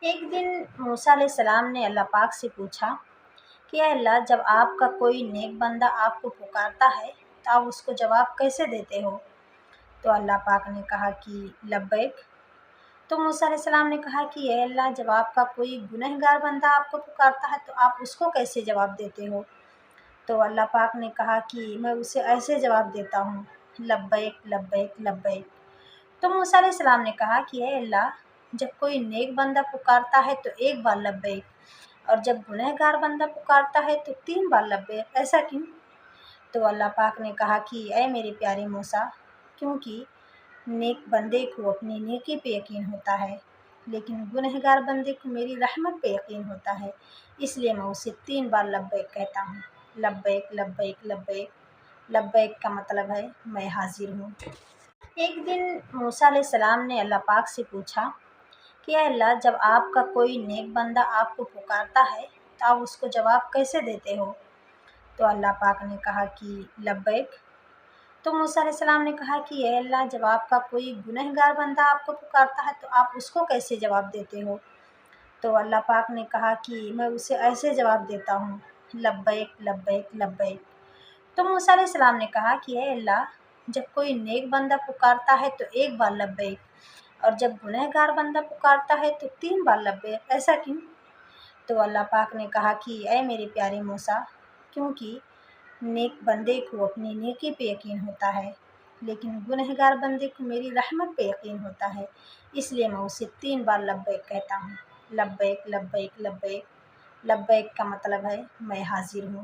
ایک دن موسیٰ علیہ السلام نے اللہ پاک سے پوچھا کہ اے اللہ، جب آپ کا کوئی نیک بندہ آپ کو پکارتا ہے تو آپ اس کو جواب کیسے دیتے ہو؟ تو اللہ پاک نے کہا کہ لبیک۔ تو موسیٰ علیہ السلام نے کہا کہ اے اللہ، جب آپ کا کوئی گنہگار بندہ آپ کو پکارتا ہے تو آپ اس کو کیسے جواب دیتے ہو؟ تو اللہ پاک نے کہا کہ میں اسے ایسے جواب دیتا ہوں، لبیک لبیک لبیک۔ تو موسیٰ علیہ السلام نے کہا کہ اے اللہ، جب کوئی نیک بندہ پکارتا ہے تو ایک بار لبیک، اور جب گنہگار بندہ پکارتا ہے تو 3 بار لبیک، ایسا کیوں؟ تو اللہ پاک نے کہا کہ اے میرے پیارے موسیٰ، کیونکہ نیک بندے کو اپنی نیکی پہ یقین ہوتا ہے، لیکن گنہگار بندے کو میری رحمت پہ یقین ہوتا ہے، اس لیے میں اسے 3 بار لبیک کہتا ہوں، لبیک لبیک لبیک۔ لبیک کا مطلب ہے میں حاضر ہوں۔ ایک دن موسیٰ علیہ السلام نے اللہ پاک سے پوچھا کہ اے اللہ، جب آپ کا کوئی نیک بندہ آپ کو پکارتا ہے تو آپ اس کو جواب کیسے دیتے ہو؟ تو اللہ پاک نے کہا کہ لبیک۔ تو موسیٰ علیہ السلام نے کہا کہ اے اللہ، جب آپ کا کوئی گنہگار بندہ آپ کو پکارتا ہے تو آپ اس کو کیسے جواب دیتے ہو؟ تو اللہ پاک نے کہا کہ میں اسے ایسے جواب دیتا ہوں، لبیک لبیک لبیک۔ تو موسیٰ علیہ السلام نے کہا کہ اے اللہ، جب کوئی نیک بندہ پکارتا ہے تو ایک بار لبیک، اور جب گنہگار بندہ پکارتا ہے تو 3 بار لبیک، ایسا کیوں؟ تو اللہ پاک نے کہا کہ اے میرے پیارے موسیٰ، کیونکہ نیک بندے کو اپنی نیکی پہ یقین ہوتا ہے، لیکن گنہگار بندے کو میری رحمت پہ یقین ہوتا ہے، اس لیے میں اسے 3 بار لبیک کہتا ہوں، لبیک لبیک لبیک۔ لبیک کا مطلب ہے میں حاضر ہوں۔